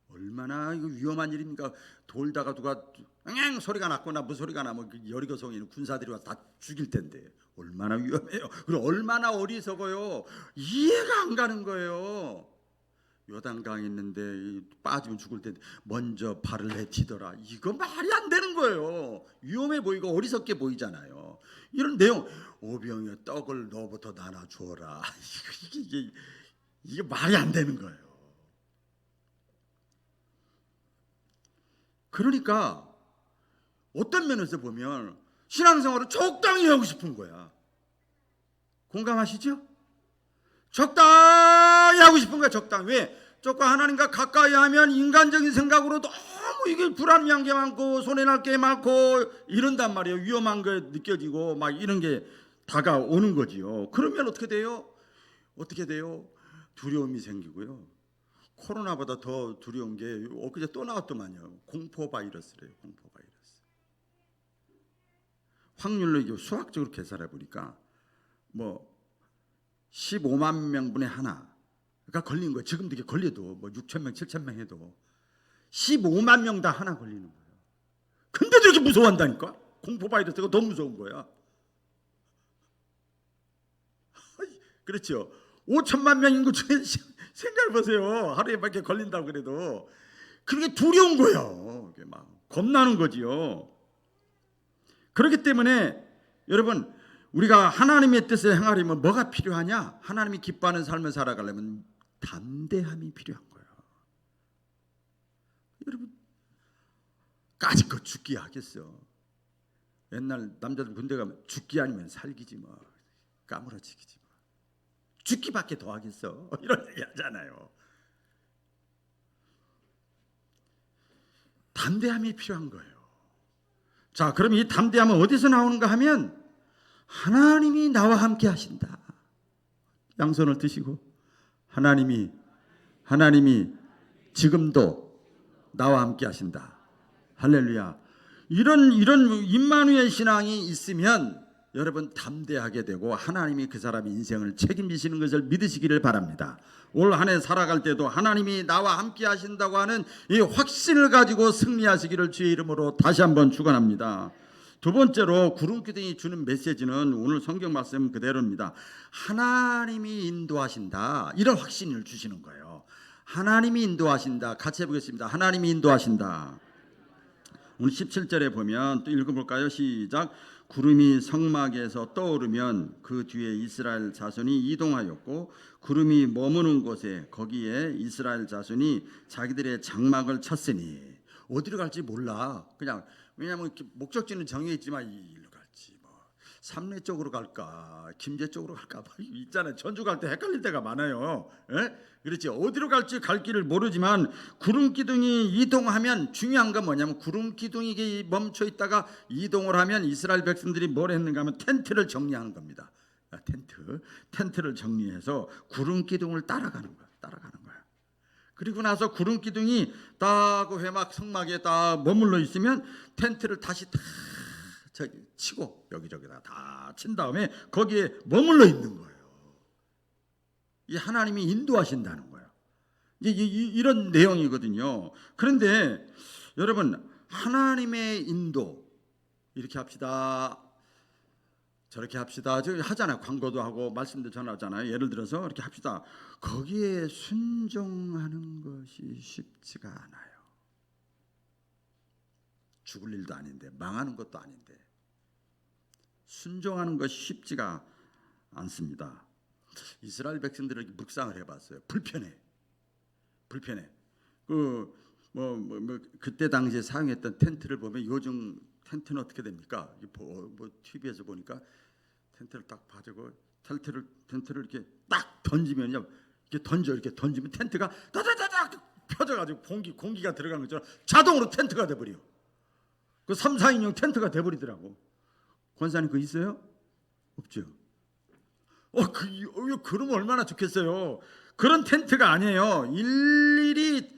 얼마나 이거 위험한 일입니까? 돌다가 누가 앵 소리가 났거나 무슨 소리가 나면 여리고성에 있는 군사들이 와서 다 죽일 텐데 얼마나 위험해요. 그리고 얼마나 어리석어요. 이해가 안 가는 거예요. 요단강에 있는데 빠지면 죽을 텐데 먼저 발을 내치더라. 이거 말이 안 되는 거예요. 위험해 보이고 어리석게 보이잖아요. 이런 내용, 오병이어 떡을 너부터 나눠 주어라. 이게 말이 안 되는 거예요. 그러니까 어떤 면에서 보면 신앙생활을 적당히 하고 싶은 거야. 공감하시죠? 적당히 하고 싶은 거야. 적당히. 왜? 조금 하나님과 가까이 하면 인간적인 생각으로 너무 이게 불합리한 게 많고 손해날 게 많고 이런단 말이에요. 위험한 게 느껴지고 막 이런 게 다가오는 거지요. 그러면 어떻게 돼요? 두려움이 생기고요. 코로나보다 더 두려운 게 엊그제 또 나왔더만요. 공포 바이러스래요. 공포 바이러스. 확률로 이게 수학적으로 계산해 보니까 뭐 15만 명분의 하나가 걸린 거예요. 지금도 이게 걸려도 뭐 6천 명, 7천 명 해도 15만 명 다 하나 걸리는 거예요. 근데도 이렇게 무서워한다니까? 공포 바이러스가 더 무서운 거야. 그렇죠. 5천만 명 인구 중에 생각해 보세요. 하루에 밖에 걸린다고 그래도 그게 두려운 거예요. 그게 막 겁나는 거지요. 그렇기 때문에 여러분, 우리가 하나님의 뜻을 행하려면 뭐가 필요하냐? 하나님이 기뻐하는 삶을 살아가려면 담대함이 필요한 거예요. 여러분, 까짓것 죽기 하겠어. 옛날 남자들 군대 가면 죽기 아니면 살기지 뭐, 까무러치기지 뭐, 죽기밖에 더 하겠어. 이런 얘기 하잖아요. 담대함이 필요한 거예요. 자, 그럼 이 담대함은 어디서 나오는가 하면 하나님이 나와 함께 하신다. 양손을 드시고 하나님이 지금도 나와 함께 하신다. 할렐루야. 이런 임마누엘 신앙이 있으면 여러분 담대하게 되고 하나님이 그 사람의 인생을 책임지시는 것을 믿으시기를 바랍니다. 올 한 해 살아갈 때도 하나님이 나와 함께 하신다고 하는 이 확신을 가지고 승리하시기를 주의 이름으로 다시 한번 축원합니다. 두 번째로 구름 기둥이 주는 메시지는 오늘 성경 말씀 그대로입니다. 하나님이 인도하신다, 이런 확신을 주시는 거예요. 하나님이 인도하신다. 같이 해보겠습니다. 하나님이 인도하신다. 오늘 17절에 보면 또 읽어볼까요? 시작. 구름이 성막에서 떠오르면 그 뒤에 이스라엘 자손이 이동하였고 구름이 머무는 곳에 거기에 이스라엘 자손이 자기들의 장막을 쳤으니. 어디로 갈지 몰라. 그냥 왜냐하면 목적지는 정해 있지만 이리로 갈지 뭐 삼례 쪽으로 갈까 김제 쪽으로 갈까 뭐 있잖아요. 전주 갈 때 헷갈릴 때가 많아요. 예? 그렇지. 어디로 갈지 갈 길을 모르지만 구름 기둥이 이동하면 중요한 건 뭐냐면 구름 기둥이 멈춰 있다가 이동을 하면 이스라엘 백성들이 뭘 했는가 하면 텐트를 정리하는 겁니다. 텐트를 정리해서 구름 기둥을 따라가는 거야. 그리고 나서 구름 기둥이 딱 회막 성막에 딱 머물러 있으면 텐트를 다시 다 저기 치고 여기저기다 다 친 다음에 거기에 머물러 있는 거예요. 이 하나님이 인도하신다는 거예요. 이런 내용이거든요. 그런데 여러분, 하나님의 인도 이렇게 합시다, 저렇게 합시다, 저 하잖아요. 광고도 하고 말씀도 전하잖아요. 예를 들어서 이렇게 합시다. 거기에 순종하는 것이 쉽지가 않아요. 죽을 일도 아닌데, 망하는 것도 아닌데 순종하는 것이 쉽지가 않습니다. 이스라엘 백성들에게 묵상을 해봤어요. 불편해. 그때 당시에 사용했던 텐트를 보면 요즘 텐트는 어떻게 됩니까? 뭐 TV에서 보니까 텐트를 딱 봐주고 텐트를 이렇게 딱 던지면요, 이렇게 던지면 텐트가 다다다닥 펴져가지고 공기가 들어가는 것처럼 자동으로 텐트가 돼버려. 그 3, 4인용 텐트가 돼버리더라고. 권사님 그거 있어요? 없죠. 그러면 얼마나 좋겠어요. 그런 텐트가 아니에요. 일일이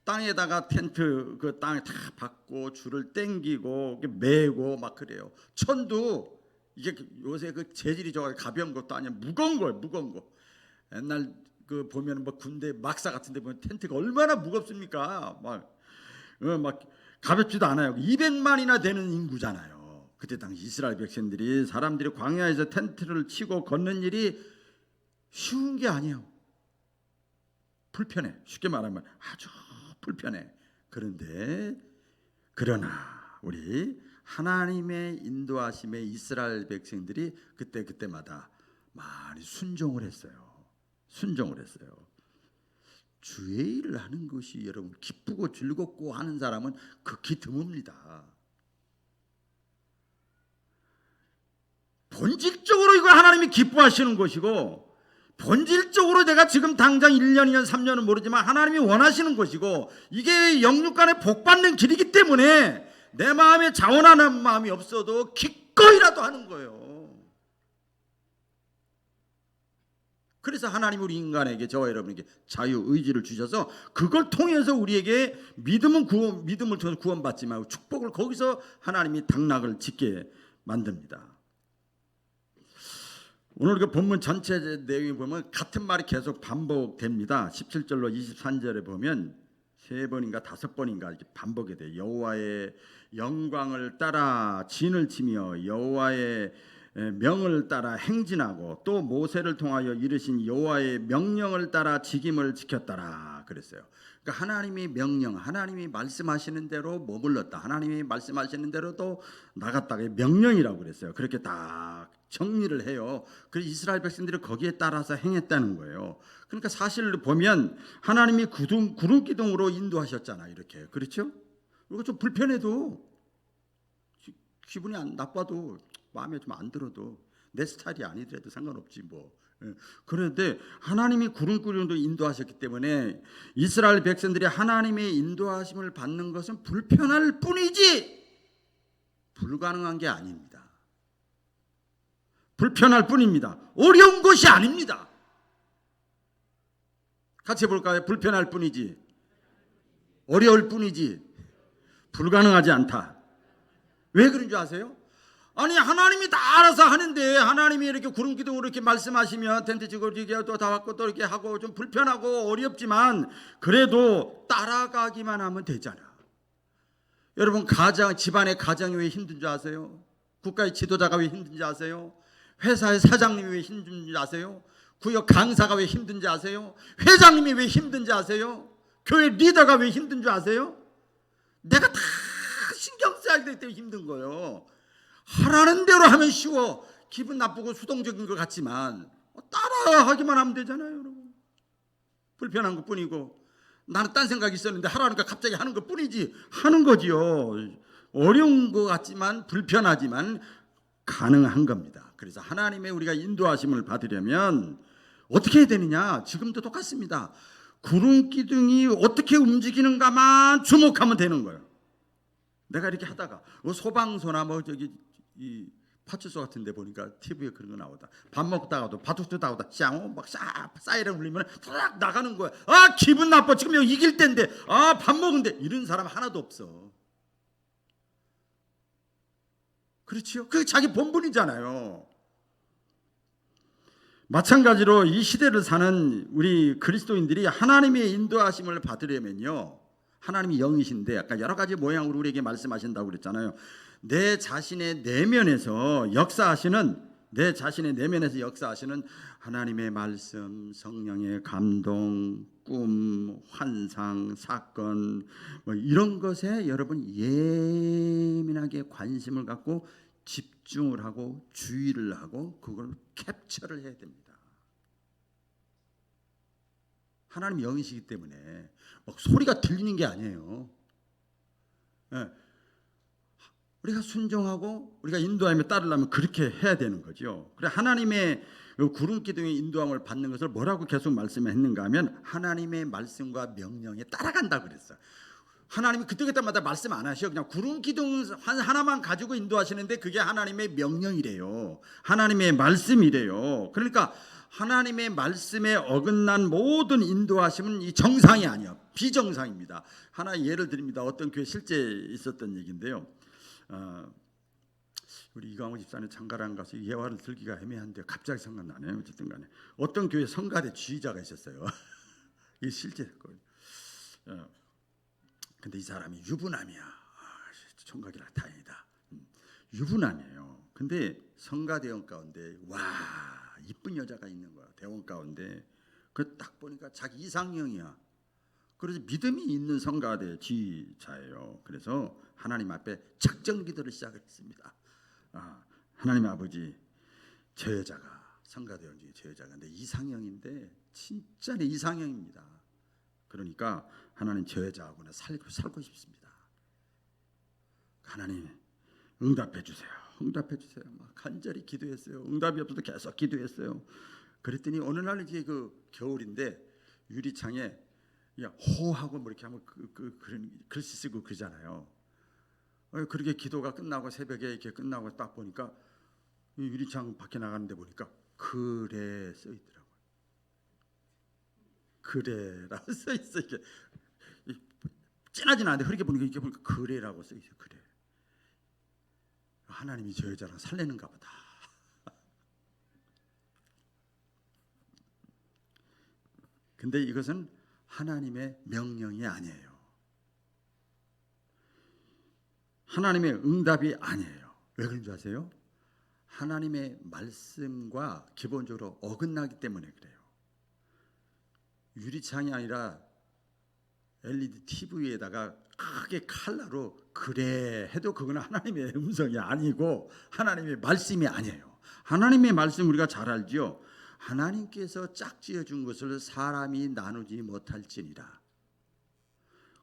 땅에다가 텐트 그 땅에 다 박고 줄을 땡기고 매고 막 그래요. 천도 이게 요새 그 재질이 좋아 가벼운 것도 아니야. 무거운 거. 옛날 그 보면 뭐 군대 막사 같은 데 보면 텐트가 얼마나 무겁습니까? 막 가볍지도 않아요. 200만이나 되는 인구잖아요. 그때 당시 이스라엘 백성들이 사람들이 광야에서 텐트를 치고 걷는 일이 쉬운 게 아니에요. 불편해. 쉽게 말하면 아주 불편해. 그러나 우리 하나님의 인도하심에 이스라엘 백성들이 그때마다 많이 순종을 했어요. 주의 일을 하는 것이 여러분 기쁘고 즐겁고 하는 사람은 극히 드뭅니다. 본질적으로 이거 하나님이 기뻐하시는 것이고, 본질적으로 내가 지금 당장 1년, 2년, 3년은 모르지만 하나님이 원하시는 것이고, 이게 영육간에 복받는 길이기 때문에 내 마음에 자원하는 마음이 없어도 기꺼이라도 하는 거예요. 그래서 하나님 우리 인간에게, 저와 여러분에게 자유의지를 주셔서 그걸 통해서 우리에게 믿음을 통해서 구원받지 말고 축복을 거기서 하나님이 당락을 짓게 만듭니다. 오늘 그 본문 전체 내용이 보면 같은 말이 계속 반복됩니다. 17절로 23절에 보면 3번인가 5번인가 이렇게 반복이 돼요. 여호와의 영광을 따라 진을 치며 여호와의 명을 따라 행진하고 또 모세를 통하여 이르신 여호와의 명령을 따라 직임을 지켰더라 그랬어요. 그러니까 하나님이 명령, 하나님이 말씀하시는 대로 머물렀다. 하나님이 말씀하시는 대로 또 나갔다. 명령이라고 그랬어요. 그렇게 딱 정리를 해요. 그래서 이스라엘 백성들이 거기에 따라서 행했다는 거예요. 그러니까 사실 보면 하나님이 구름 기둥으로 인도하셨잖아요. 이렇게. 그렇죠? 그리고 좀 불편해도, 기분이 안 나빠도, 마음에 좀 안 들어도, 내 스타일이 아니더라도 상관없지 뭐. 그런데 하나님이 구름 기둥으로 인도하셨기 때문에 이스라엘 백성들이 하나님의 인도하심을 받는 것은 불편할 뿐이지 불가능한 게 아닙니다. 불편할 뿐입니다. 어려운 것이 아닙니다. 같이 해볼까요? 불편할 뿐이지 어려울 뿐이지 불가능하지 않다. 왜 그런 줄 아세요? 아니 하나님이 다 알아서 하는데, 하나님이 이렇게 구름 기둥으로 이렇게 말씀하시면 텐트 치고 이렇게 또 다 받고 또 이렇게 하고 좀 불편하고 어렵지만 그래도 따라가기만 하면 되잖아. 여러분 집안의 가정이 왜 힘든 줄 아세요? 국가의 지도자가 왜 힘든지 아세요? 회사의 사장님이 왜 힘든지 아세요? 구역 강사가 왜 힘든지 아세요? 회장님이 왜 힘든지 아세요? 교회 리더가 왜 힘든 줄 아세요? 내가 다 신경 써야 되기 때문에 힘든 거예요. 하라는 대로 하면 쉬워. 기분 나쁘고 수동적인 것 같지만 따라하기만 하면 되잖아요, 여러분. 불편한 것 뿐이고, 나는 딴 생각이 있었는데 하라니까 갑자기 하는 것 뿐이지, 하는 거지요. 어려운 것 같지만, 불편하지만 가능한 겁니다. 그래서 하나님의 우리가 인도하심을 받으려면 어떻게 해야 되느냐? 지금도 똑같습니다. 구름 기둥이 어떻게 움직이는가만 주목하면 되는 거예요. 내가 이렇게 하다가 소방서나 뭐 저기 이 파출소 같은 데 보니까 TV에 그런 거 나오다. 밥 먹다가도 바둑 두다가도 막 사이렌 울리면 탁 나가는 거야. 아, 기분 나빠. 지금 여기 이길 때인데. 아, 밥 먹은데. 이런 사람 하나도 없어. 그렇지요? 그게 자기 본분이잖아요. 마찬가지로 이 시대를 사는 우리 그리스도인들이 하나님의 인도하심을 받으려면요, 하나님이 영이신데 아까 여러 가지 모양으로 우리에게 말씀하신다고 그랬잖아요. 내 자신의 내면에서 역사하시는 하나님의 말씀, 성령의 감동, 꿈, 환상, 사건 뭐 이런 것에 여러분 예민하게 관심을 갖고 집중을 하고 주의를 하고 그걸 캡처를 해야 됩니다. 하나님 영이시기 때문에 막 소리가 들리는 게 아니에요. 우리가 순종하고 우리가 인도하며 따르려면 그렇게 해야 되는 거죠. 그래, 하나님의 구름 기둥의 인도함을 받는 것을 뭐라고 계속 말씀했는가 하면 하나님의 말씀과 명령에 따라간다 그랬어요. 하나님이 그때마다 말씀 안 하셔. 그냥 구름 기둥 하나만 가지고 인도하시는데 그게 하나님의 명령이래요. 하나님의 말씀이래요. 그러니까 하나님의 말씀에 어긋난 모든 인도하심은 이 정상이 아니야. 비정상입니다. 하나 예를 드립니다. 어떤 교회 실제 있었던 얘기인데요. 우리 이광호 집사님 장가랑 가서 예화를 들기가 애매한데 갑자기 생각나네요. 어쨌든 간에 어떤 교회 성가대 지휘자가 있었어요. 이게 실제 거예요. 근데 이 사람이 유부남이야. 총각이라 다행이다. 유부남이에요. 근데 성가대원 가운데 와 이쁜 여자가 있는 거야. 대원 가운데 그 딱 보니까 자기 이상형이야. 그래서 믿음이 있는 성가대 지휘자예요. 그래서 하나님 앞에 작정 기도를 시작했습니다. 하나님 아버지, 저 여자가 성가대원 중에 저 여자가 근데 이상형인데 진짜 내 이상형입니다. 그러니까 하나님 저 여자하고는 살고 싶습니다. 하나님 응답해 주세요. 응답해 주세요. 막 간절히 기도했어요. 응답이 없어도 계속 기도했어요. 그랬더니 어느 날 이제 그 겨울인데 유리창에 호하고 뭐 이렇게 하면 그런 글씨 쓰고 그러잖아요. 그렇게 기도가 끝나고 새벽에 이렇게 끝나고 딱 보니까 유리창 밖에 나가는데 보니까 그래 써 있더라고요. 그래라고 써 있어. 이게 진하진 않은데 흐리게 보니까 이렇게 보니까 그래라고 써 있어. 그래. 하나님이 저 여자랑 살리는가 보다. 근데 이것은 하나님의 명령이 아니에요. 하나님의 응답이 아니에요. 왜 그런 줄 아세요? 하나님의 말씀과 기본적으로 어긋나기 때문에 그래요. 유리창이 아니라 LED TV에다가 크게 칼라로 그래 해도 그건 하나님의 음성이 아니고 하나님의 말씀이 아니에요. 하나님의 말씀 우리가 잘 알지요. 하나님께서 짝지어 준 것을 사람이 나누지 못할지니라.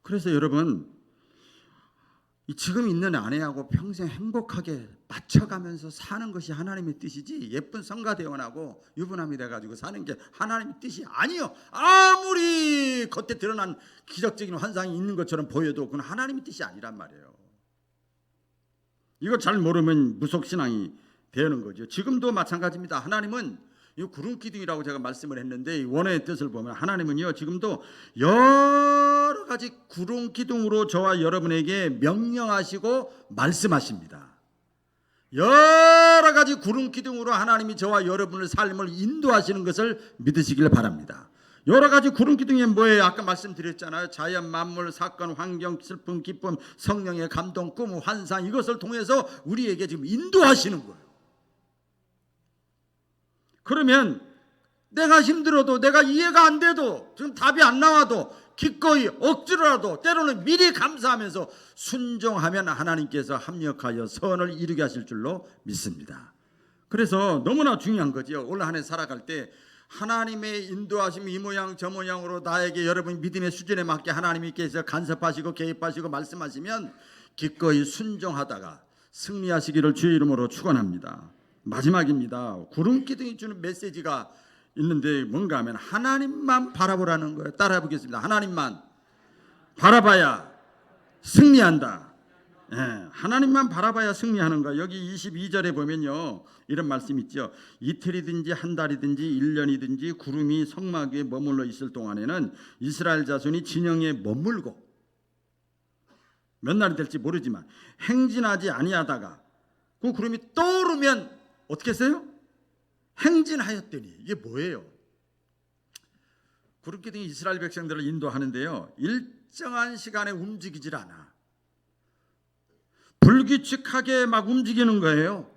그래서 여러분 지금 있는 아내하고 평생 행복하게 맞춰가면서 사는 것이 하나님의 뜻이지 예쁜 성가대원하고 유부남이 돼가지고 사는 게 하나님의 뜻이 아니요. 아무리 겉에 드러난 기적적인 환상이 있는 것처럼 보여도 그건 하나님의 뜻이 아니란 말이에요. 이거 잘 모르면 무속신앙이 되는 거죠. 지금도 마찬가지입니다. 하나님은 이 구름 기둥이라고 제가 말씀을 했는데 원어의 뜻을 보면 하나님은요 지금도 여러 가지 구름 기둥으로 저와 여러분에게 명령하시고 말씀하십니다. 여러 가지 구름 기둥으로 하나님이 저와 여러분의 삶을 인도하시는 것을 믿으시길 바랍니다. 여러 가지 구름 기둥이 뭐예요? 아까 말씀드렸잖아요. 자연, 만물, 사건, 환경, 슬픔, 기쁨, 성령의 감동, 꿈, 환상, 이것을 통해서 우리에게 지금 인도하시는 거예요. 그러면 내가 힘들어도, 내가 이해가 안 돼도, 지금 답이 안 나와도 기꺼이 억지로라도 때로는 미리 감사하면서 순종하면 하나님께서 합력하여 선을 이루게 하실 줄로 믿습니다. 그래서 너무나 중요한 거죠. 올 한 해 살아갈 때 하나님의 인도하심, 이 모양 저 모양으로 나에게 여러분 믿음의 수준에 맞게 하나님께서 간섭하시고 개입하시고 말씀하시면 기꺼이 순종하다가 승리하시기를 주의 이름으로 축원합니다. 마지막입니다. 구름 기둥이 주는 메시지가 있는데 뭔가 하면 하나님만 바라보라는 거예요. 따라해 보겠습니다. 하나님만 바라봐야 승리한다. 예, 하나님만 바라봐야 승리하는 거예요. 여기 22절에 보면요, 이런 말씀 있죠. 이틀이든지 한 달이든지 1년이든지 구름이 성막 위에 머물러 있을 동안에는 이스라엘 자손이 진영에 머물고, 몇 날이 될지 모르지만 행진하지 아니하다가 그 구름이 떠오르면 어떻게 했어요? 행진하였더니. 이게 뭐예요? 구름 기둥이 이스라엘 백성들을 인도하는데요, 일정한 시간에 움직이질 않아. 불규칙하게 막 움직이는 거예요.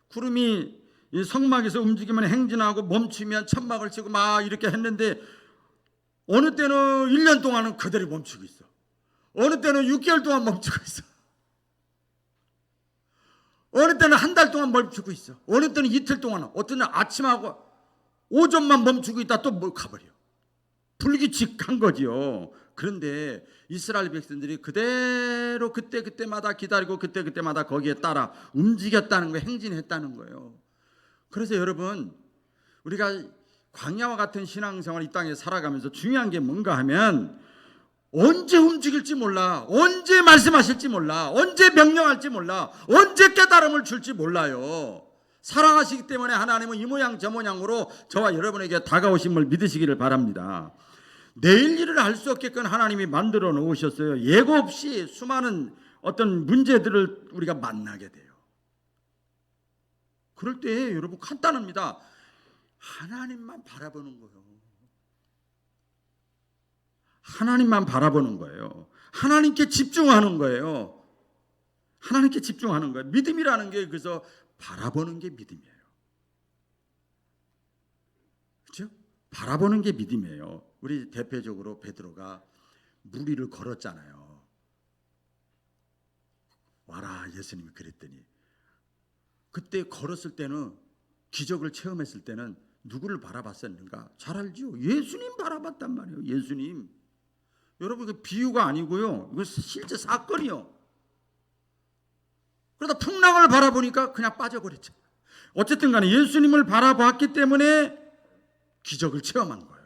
구름이 이 성막에서 움직이면 행진하고 멈추면 천막을 치고 막 이렇게 했는데 어느 때는 1년 동안은 그대로 멈추고 있어. 어느 때는 6개월 동안 멈추고 있어. 어느 때는 한 달 동안 멈추고 있어. 어느 때는 이틀 동안, 어떤 날 아침하고 오전만 멈추고 있다 또 뭐 가버려. 불규칙한 거지요. 그런데 이스라엘 백성들이 그대로 그때마다 기다리고 그때마다 거기에 따라 움직였다는 거예요. 행진했다는 거예요. 그래서 여러분, 우리가 광야와 같은 신앙생활 이 땅에 살아가면서 중요한 게 뭔가 하면 언제 움직일지 몰라, 언제 말씀하실지 몰라, 언제 명령할지 몰라, 언제 깨달음을 줄지 몰라요. 사랑하시기 때문에 하나님은 이 모양 저 모양으로 저와 여러분에게 다가오심을 믿으시기를 바랍니다. 내일 일을 알 수 없게끔 하나님이 만들어 놓으셨어요. 예고 없이 수많은 어떤 문제들을 우리가 만나게 돼요. 그럴 때 여러분 간단합니다. 하나님만 바라보는 거예요. 하나님만 바라보는 거예요. 하나님께 집중하는 거예요. 하나님께 집중하는 거예요. 믿음이라는 게 그래서 바라보는 게 믿음이에요. 그렇죠? 바라보는 게 믿음이에요. 우리 대표적으로 베드로가 물 위를 걸었잖아요. 와라, 예수님이 그랬더니. 그때 걸었을 때는, 기적을 체험했을 때는 누구를 바라봤었는가? 잘 알죠? 예수님 바라봤단 말이에요. 예수님. 여러분, 이거 비유가 아니고요, 이거 실제 사건이요. 그러다 풍랑을 바라보니까 그냥 빠져버렸죠. 어쨌든 간에 예수님을 바라봤기 때문에 기적을 체험한 거예요.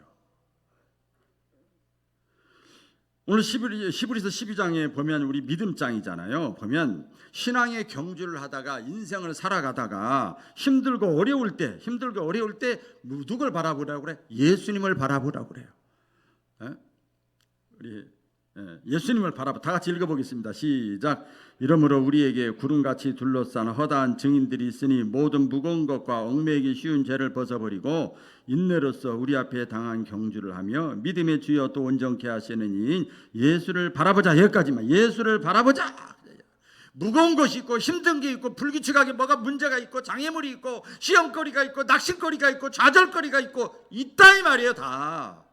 오늘 히브리서 12장에 보면 우리 믿음장이잖아요. 보면 신앙의 경주를 하다가 인생을 살아가다가 힘들고 어려울 때 누굴 바라보라고 그래? 예수님을 바라보라고 그래요. 우리 예수님을 바라보. 다 같이 읽어보겠습니다. 시작. 이러므로 우리에게 구름같이 둘러싼 허다한 증인들이 있으니 모든 무거운 것과 얽매이기 쉬운 죄를 벗어버리고 인내로서 우리 앞에 당한 경주를 하며 믿음의 주여 또 온전케 하시는 이인 예수를 바라보자. 여기까지만. 예수를 바라보자. 무거운 것이 있고 힘든 게 있고 불규칙하게 뭐가 문제가 있고 장애물이 있고 시험거리가 있고 낙심거리가 있고 좌절거리가 있고 있다 이 말이에요. 다.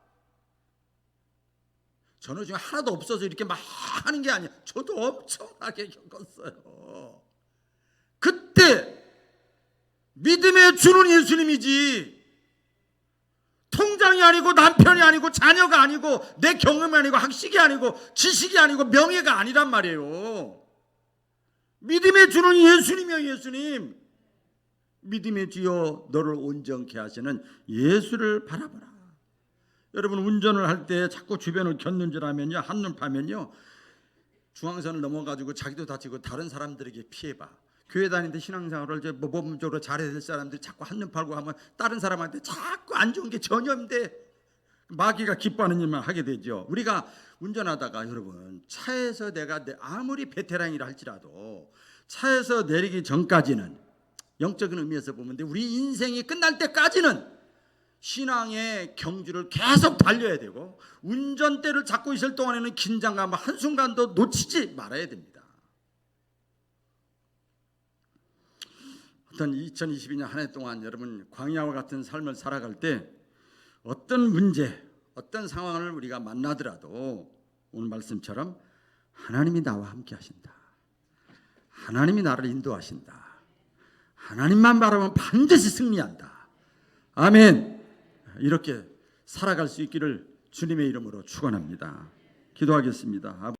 저는 지금 하나도 없어서 이렇게 막 하는 게 아니에요. 저도 엄청나게 겪었어요. 그때 믿음의 주는 예수님이지, 통장이 아니고 남편이 아니고 자녀가 아니고 내 경험이 아니고 학식이 아니고 지식이 아니고 명예가 아니란 말이에요. 믿음의 주는 예수님이에요. 예수님. 믿음의 주여 너를 온전케 하시는 예수를 바라보라. 여러분, 운전을 할 때 자꾸 주변을 곁눈질하면요, 한눈 파면요, 중앙선을 넘어가지고 자기도 다치고 다른 사람들에게 피해봐. 교회 다니는데 신앙생활을 이제 모범적으로 잘해야 될 사람들이 자꾸 한눈 팔고 하면 다른 사람한테 자꾸 안 좋은 게 전혀 없는데 마귀가 기뻐하는 일만 하게 되죠. 우리가 운전하다가 여러분, 차에서 내가 아무리 베테랑이라 할지라도 차에서 내리기 전까지는 영적인 의미에서 보면 우리 인생이 끝날 때까지는 신앙의 경주를 계속 달려야 되고 운전대를 잡고 있을 동안에는 긴장감을 한순간도 놓치지 말아야 됩니다. 어떤 2022년 한 해 동안 여러분 광야와 같은 삶을 살아갈 때 어떤 문제, 어떤 상황을 우리가 만나더라도 오늘 말씀처럼 하나님이 나와 함께 하신다. 하나님이 나를 인도하신다. 하나님만 바라보면 반드시 승리한다. 아멘. 이렇게 살아갈 수 있기를 주님의 이름으로 축원합니다. 기도하겠습니다.